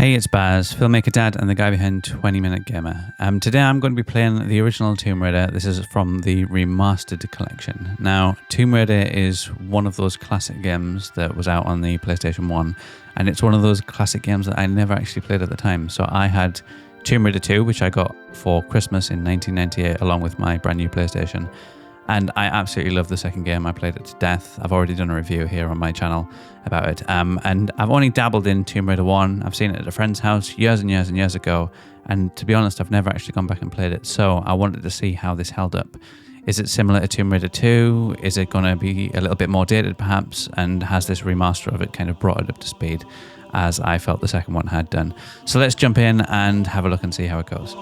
Hey, it's Baz, filmmaker dad and the guy behind 20 Minute Gamer. Today I'm going to be playing the original Tomb Raider. This is from the Remastered collection. Now, Tomb Raider is one of those classic games that was out on the PlayStation 1, and it's one of those classic games that I never actually played at the time. So I had Tomb Raider 2, which I got for Christmas in 1998 along with my brand new PlayStation. And I absolutely love the second game. I played it to death. I've already done a review here on my channel about it. And I've only dabbled in Tomb Raider 1. I've seen it at a friend's house years and years and years ago. And to be honest, I've never actually gone back and played it. So I wanted to see how this held up. Is it similar to Tomb Raider 2? Is it going to be a little bit more dated perhaps? And has this remaster of it kind of brought it up to speed as I felt the second one had done? So let's jump in and have a look and see how it goes.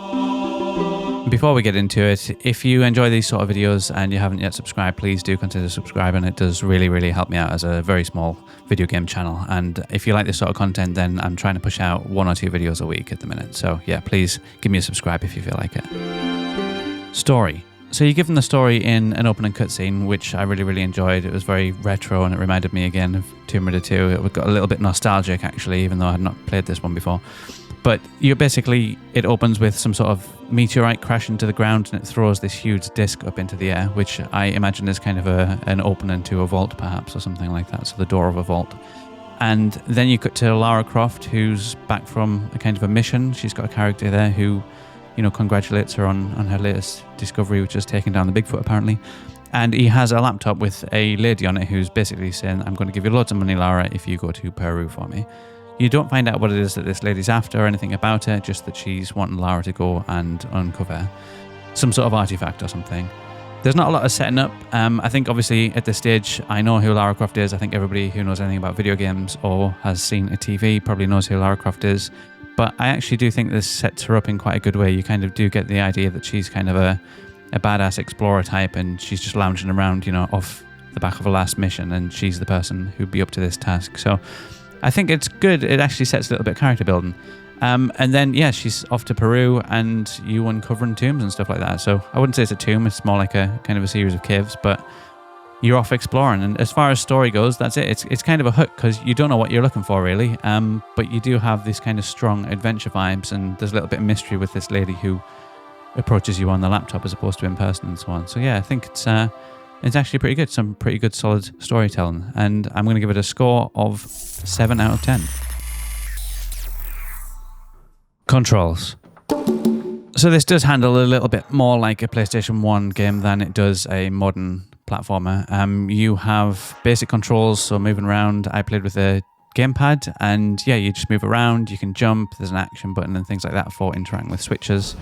Before we get into it, if you enjoy these sort of videos and you haven't yet subscribed, please do consider subscribing. It does really help me out as a very small video game channel. And if you like this sort of content, then I'm trying to push out 1 or 2 videos a week at the minute. So yeah, please give me a subscribe if you feel like it. Story. So you're given the story in an opening cutscene, which I really enjoyed. It was very retro and it reminded me again of Tomb Raider 2. It got a little bit nostalgic actually, even though I had not played this one before. But it opens with some sort of meteorite crashing to the ground and it throws this huge disc up into the air, which I imagine is kind of an opening to a vault perhaps or something like that, so the door of a vault. And then you cut to Lara Croft, who's back from a kind of a mission. She's got a character there who, congratulates her on her latest discovery, which is taking down the Bigfoot apparently. And he has a laptop with a lady on it who's basically saying, I'm going to give you loads of money, Lara, if you go to Peru for me. You don't find out what it is that this lady's after or anything about her, just that she's wanting Lara to go and uncover some sort of artifact or something. There's not a lot of setting up. I think obviously at this stage, I know who Lara Croft is. I think everybody who knows anything about video games or has seen a TV probably knows who Lara Croft is. But I actually do think this sets her up in quite a good way. You kind of do get the idea that she's kind of a badass explorer type and she's just lounging around, off the back of a last mission and she's the person who'd be up to this task. So I think it's good. It actually sets a little bit of character building. And then, yeah, she's off to Peru and you uncovering tombs and stuff like that. So I wouldn't say it's a tomb. It's more like a kind of a series of caves, but you're off exploring. And as far as story goes, that's it. It's kind of a hook because you don't know what you're looking for really. But you do have this kind of strong adventure vibes and there's a little bit of mystery with this lady who approaches you on the laptop as opposed to in person and so on. So yeah, I think it's actually pretty good. Some pretty good solid storytelling. And I'm going to give it a score of 7 out of 10. Controls. So this does handle a little bit more like a PlayStation 1 game than it does a modern platformer. You have basic controls, so moving around. I played with a gamepad and yeah, you just move around. You can jump. There's an action button and things like that for interacting with switches.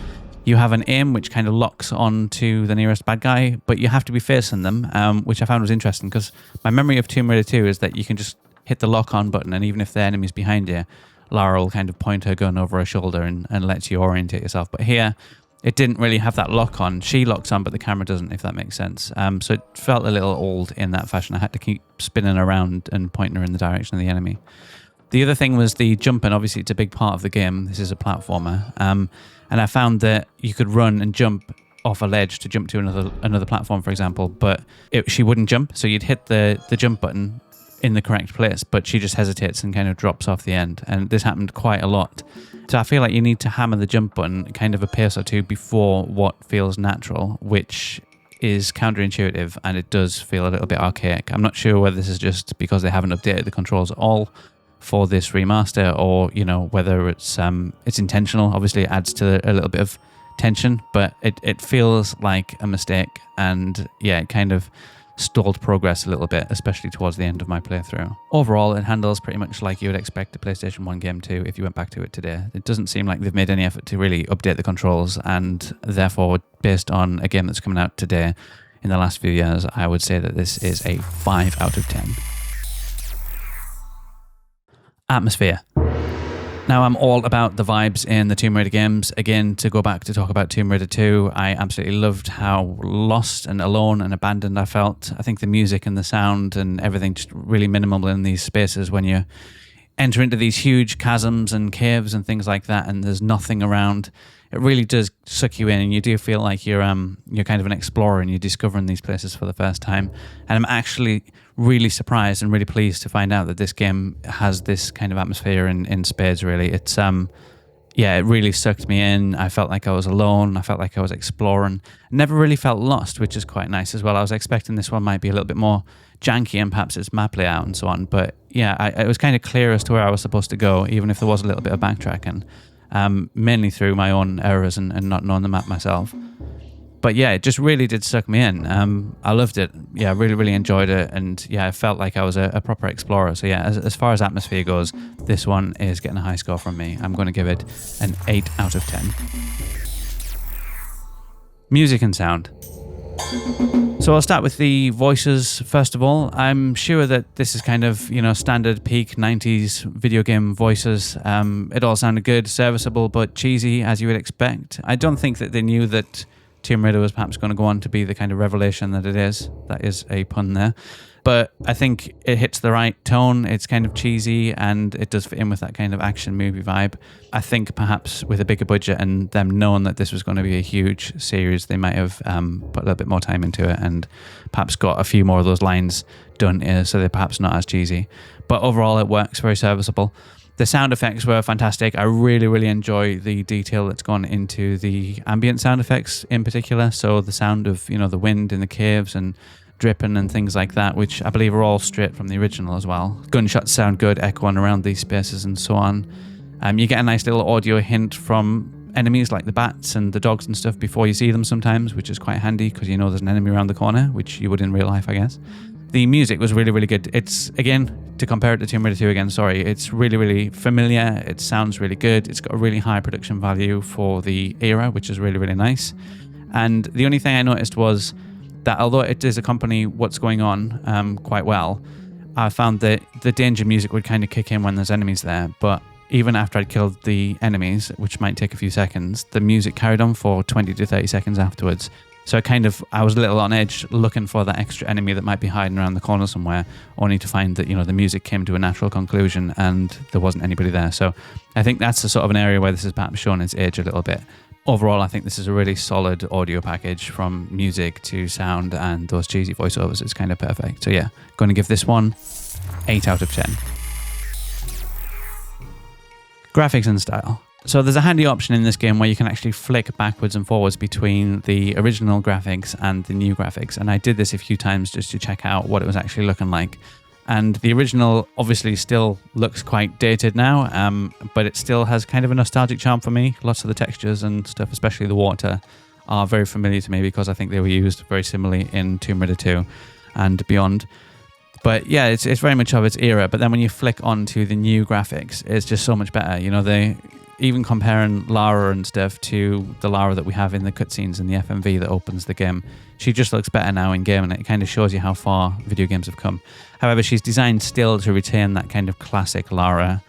You have an aim which kind of locks on to the nearest bad guy, but you have to be facing them, which I found was interesting because my memory of Tomb Raider 2 is that you can just hit the lock-on button and even if the enemy's behind you, Lara will kind of point her gun over her shoulder and lets you orientate yourself. But here, it didn't really have that lock-on. She locks on, but the camera doesn't, if that makes sense. So it felt a little old in that fashion. I had to keep spinning around and pointing her in the direction of the enemy. The other thing was the jumping. Obviously, it's a big part of the game. This is a platformer. And I found that you could run and jump off a ledge to jump to another platform, for example, but she wouldn't jump. So you'd hit the jump button in the correct place, but she just hesitates and kind of drops off the end. And this happened quite a lot. So I feel like you need to hammer the jump button kind of a pace or two before what feels natural, which is counterintuitive and it does feel a little bit archaic. I'm not sure whether this is just because they haven't updated the controls at all for this remaster or whether it's intentional. Obviously it adds to a little bit of tension, but it feels like a mistake and yeah, it kind of stalled progress a little bit, especially towards the end of my playthrough. Overall, it handles pretty much like you would expect a PlayStation 1 game to if you went back to it today. It doesn't seem like they've made any effort to really update the controls and therefore based on a game that's coming out today in the last few years, I would say that this is a 5 out of 10. Atmosphere. Now I'm all about the vibes in the Tomb Raider games. Again, to go back to talk about Tomb Raider 2, I absolutely loved how lost and alone and abandoned I felt. I think the music and the sound and everything just really minimal in these spaces when you're enter into these huge chasms and caves and things like that, and there's nothing around. It really does suck you in, and you do feel like you're kind of an explorer and you're discovering these places for the first time. And I'm actually really surprised and really pleased to find out that this game has this kind of atmosphere in spades. Really, it's it really sucked me in. I felt like I was alone. I felt like I was exploring. Never really felt lost, which is quite nice as well. I was expecting this one might be a little bit more janky and perhaps its map layout and so on. But yeah, it was kind of clear as to where I was supposed to go, even if there was a little bit of backtracking, mainly through my own errors and not knowing the map myself. But yeah, it just really did suck me in. I loved it. Yeah, really, really enjoyed it. And yeah, I felt like I was a proper explorer. So yeah, as far as atmosphere goes, this one is getting a high score from me. I'm going to give it an 8 out of 10. Music and sound. So I'll start with the voices first of all. I'm sure that this is kind of, standard peak 90s video game voices. It all sounded good, serviceable, but cheesy as you would expect. I don't think that they knew that Tomb Raider was perhaps going to go on to be the kind of revelation that it is. That is a pun there. But I think it hits the right tone. It's kind of cheesy and it does fit in with that kind of action movie vibe. I think perhaps with a bigger budget and them knowing that this was going to be a huge series, they might have put a little bit more time into it and perhaps got a few more of those lines done so they're perhaps not as cheesy. But overall, it works, very serviceable. The sound effects were fantastic. I really, really enjoy the detail that's gone into the ambient sound effects in particular. So the sound of, the wind in the caves and dripping and things like that, which I believe are all straight from the original as well. Gunshots sound good, echoing around these spaces and so on. You get a nice little audio hint from enemies like the bats and the dogs and stuff before you see them sometimes, which is quite handy because there's an enemy around the corner, which you would in real life, I guess. The music was really, really good. It's, again, to compare it to Tomb Raider 2 again, it's really, really familiar. It sounds really good. It's got a really high production value for the era, which is really, really nice. And the only thing I noticed was that although it does accompany what's going on quite well, I found that the danger music would kind of kick in when there's enemies there. But even after I'd killed the enemies, which might take a few seconds, the music carried on for 20 to 30 seconds afterwards. So I was a little on edge looking for that extra enemy that might be hiding around the corner somewhere, only to find that, the music came to a natural conclusion and there wasn't anybody there. So I think that's the sort of an area where this is perhaps shown its age a little bit. Overall, I think this is a really solid audio package from music to sound and those cheesy voiceovers. It's kind of perfect. So yeah, going to give this one 8 out of 10. Graphics and style. So there's a handy option in this game where you can actually flick backwards and forwards between the original graphics and the new graphics. And I did this a few times just to check out what it was actually looking like. And the original obviously still looks quite dated now, but it still has kind of a nostalgic charm for me. Lots of the textures and stuff, especially the water, are very familiar to me because I think they were used very similarly in Tomb Raider 2 and beyond. But yeah, it's very much of its era. But then when you flick onto the new graphics, it's just so much better. They even comparing Lara and stuff to the Lara that we have in the cutscenes in the FMV that opens the game, she just looks better now in game, and it kind of shows you how far video games have come. However, she's designed still to retain that kind of classic Lara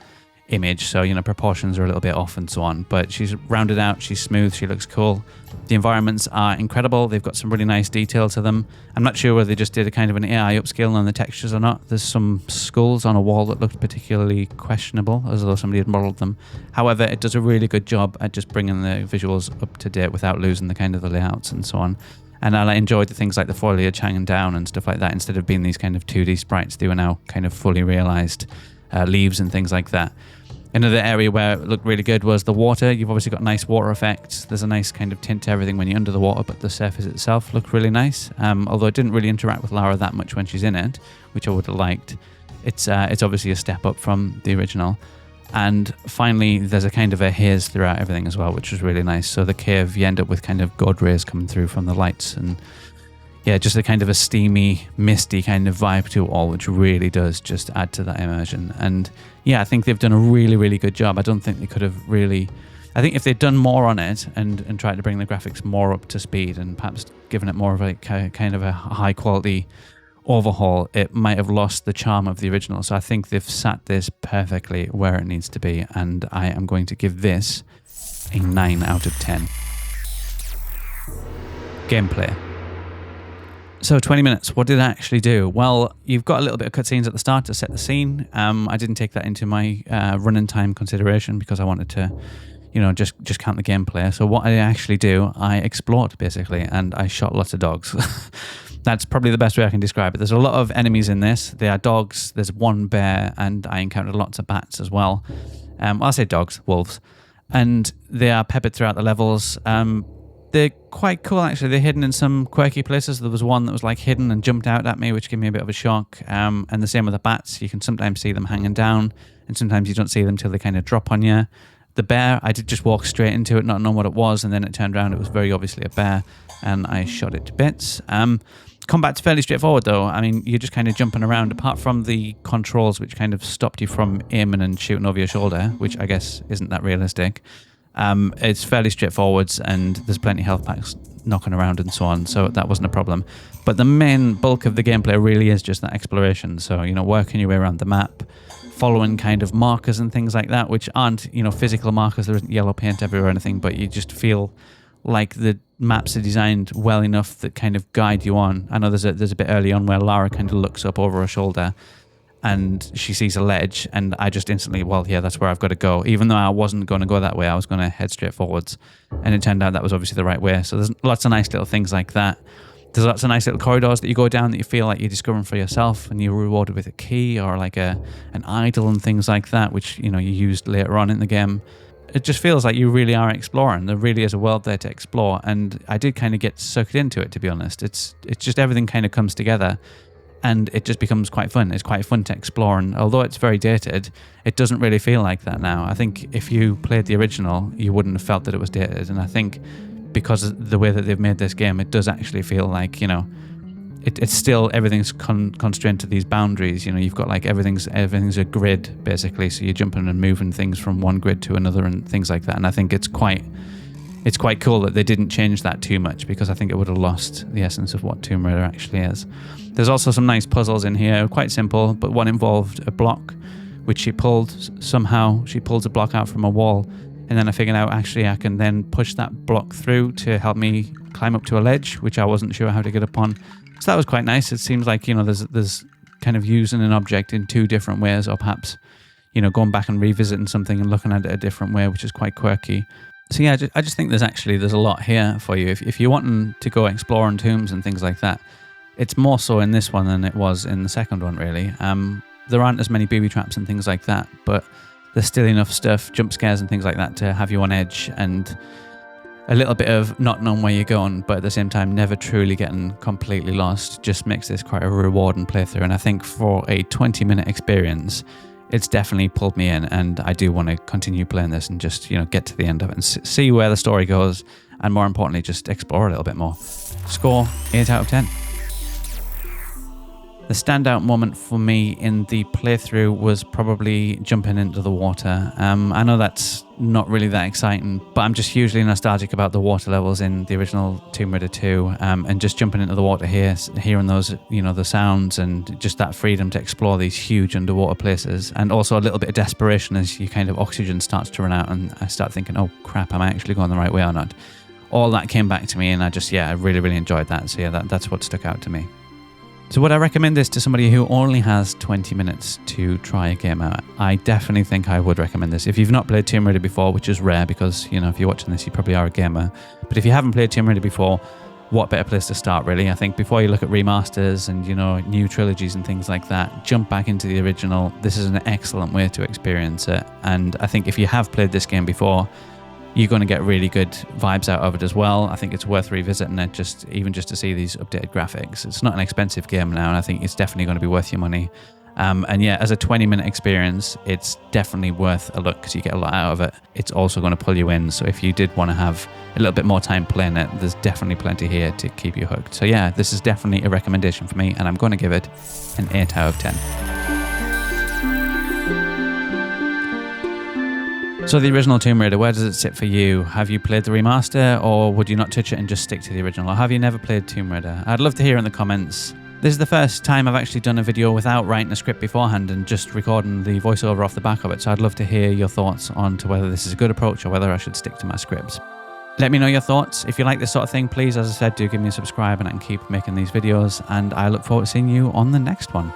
image, so proportions are a little bit off and so on, but she's rounded out, she's smooth, she looks cool. The environments are incredible. They've got some really nice detail to them. I'm not sure whether they just did a kind of an AI upscale on the textures or not. There's some skulls on a wall that looked particularly questionable, as though somebody had modeled them. However, it does a really good job at just bringing the visuals up to date without losing the kind of the layouts and so on. And I enjoyed the things like the foliage hanging down and stuff like that. Instead of being these kind of 2D sprites, they were now kind of fully realized leaves and things like that. Another area where it looked really good was the water. You've obviously got nice water effects. There's a nice kind of tint to everything when you're under the water, but the surface itself looked really nice. Although it didn't really interact with Lara that much when she's in it, which I would have liked. It's obviously a step up from the original. And finally, there's a kind of a haze throughout everything as well, which was really nice. So the cave, you end up with kind of god rays coming through from the lights, and yeah, just a kind of a steamy, misty kind of vibe to it all, which really does just add to that immersion. And yeah, I think they've done a really, really good job. I don't think they could have really... I think if they'd done more on it and tried to bring the graphics more up to speed and perhaps given it more of a kind of a high quality overhaul, it might have lost the charm of the original. So I think they've sat this perfectly where it needs to be, and I am going to give this a 9 out of 10. Gameplay. So 20 minutes, what did I actually do? Well, you've got a little bit of cutscenes at the start to set the scene. I didn't take that into my running time consideration because I wanted to, just count the gameplay. So what I actually do, I explored basically, and I shot lots of dogs. That's probably the best way I can describe it. There's a lot of enemies in this. There are dogs, there's one bear, and I encountered lots of bats as well. I'll say dogs, wolves. And they are peppered throughout the levels. They're quite cool, actually. They're hidden in some quirky places. There was one that was like hidden and jumped out at me, which gave me a bit of a shock. And the same with the bats. You can sometimes see them hanging down, and sometimes you don't see them till they kind of drop on you. The bear, I did just walk straight into it, not knowing what it was, and then it turned around. It was very obviously a bear, and I shot it to bits. Combat's fairly straightforward, though. I mean, you're just kind of jumping around, apart from the controls, which kind of stopped you from aiming and shooting over your shoulder, which I guess isn't that realistic. It's fairly straightforward, and there's plenty of health packs knocking around and so on, so that wasn't a problem. But the main bulk of the gameplay really is just that exploration. So, working your way around the map, following kind of markers and things like that, which aren't, physical markers. There isn't yellow paint everywhere or anything, but you just feel like the maps are designed well enough that kind of guide you on. I know there's a bit early on where Lara kind of looks up over her shoulder and she sees a ledge, and I just instantly, well, yeah, that's where I've got to go. Even though I wasn't going to go that way, I was going to head straight forwards, and it turned out that was obviously the right way. So there's lots of nice little things like that. There's lots of nice little corridors that you go down that you feel like you're discovering for yourself, and you're rewarded with a key or like an idol and things like that, which you used later on in the game. It just feels like you really are exploring. There really is a world there to explore, and I did kind of get sucked into it, to be honest. It's just everything kind of comes together, and it just becomes quite fun. It's quite fun to explore, and although it's very dated, it doesn't really feel like that now. I think if you played the original, you wouldn't have felt that it was dated, and I think because of the way that they've made this game, it does actually feel like, it's still, everything's constrained to these boundaries. You've got like everything's a grid basically, so you're jumping and moving things from one grid to another and things like that. And I think it's quite cool that they didn't change that too much, because I think it would have lost the essence of what Tomb Raider actually is. There's also some nice puzzles in here, quite simple, but one involved a block which she pulls a block out from a wall, and then I figured out actually I can then push that block through to help me climb up to a ledge, which I wasn't sure how to get up on. So that was quite nice. It seems like, there's kind of using an object in two different ways, or perhaps, going back and revisiting something and looking at it a different way, which is quite quirky. So yeah, I just think there's a lot here for you. If you're wanting to go exploring tombs and things like that, it's more so in this one than it was in the second one, really. There aren't as many booby traps and things like that, but there's still enough stuff, jump scares and things like that, to have you on edge, and a little bit of not knowing where you're going, but at the same time never truly getting completely lost just makes this quite a rewarding playthrough. And I think for a 20-minute experience, it's definitely pulled me in, and I do want to continue playing this and just, get to the end of it and see where the story goes, and more importantly, just explore a little bit more. Score, 8 out of 10. The standout moment for me in the playthrough was probably jumping into the water. I know that's not really that exciting, but I'm just hugely nostalgic about the water levels in the original Tomb Raider 2, and just jumping into the water here, hearing those, the sounds, and just that freedom to explore these huge underwater places, and also a little bit of desperation as you kind of oxygen starts to run out, and I start thinking, oh crap, am I actually going the right way or not? All that came back to me, and I really, really enjoyed that. So yeah, that's what stuck out to me. So would I recommend this to somebody who only has 20 minutes to try a game out? I definitely think I would recommend this. If you've not played Tomb Raider before, which is rare because, if you're watching this, you probably are a gamer. But if you haven't played Tomb Raider before, what better place to start, really? I think before you look at remasters and, new trilogies and things like that, jump back into the original. This is an excellent way to experience it. And I think if you have played this game before, you're going to get really good vibes out of it as well. I think it's worth revisiting it, just to see these updated graphics. It's not an expensive game now, and I think it's definitely going to be worth your money. And yeah, as a 20-minute experience, it's definitely worth a look because you get a lot out of it. It's also going to pull you in, so if you did want to have a little bit more time playing it, there's definitely plenty here to keep you hooked. So yeah, this is definitely a recommendation for me, and I'm going to give it an 8 out of 10. So the original Tomb Raider, where does it sit for you? Have you played the remaster, or would you not touch it and just stick to the original? Or have you never played Tomb Raider? I'd love to hear in the comments. This is the first time I've actually done a video without writing a script beforehand and just recording the voiceover off the back of it, so I'd love to hear your thoughts on to whether this is a good approach or whether I should stick to my scripts. Let me know your thoughts. If you like this sort of thing, please, as I said, do give me a subscribe and I can keep making these videos. And I look forward to seeing you on the next one.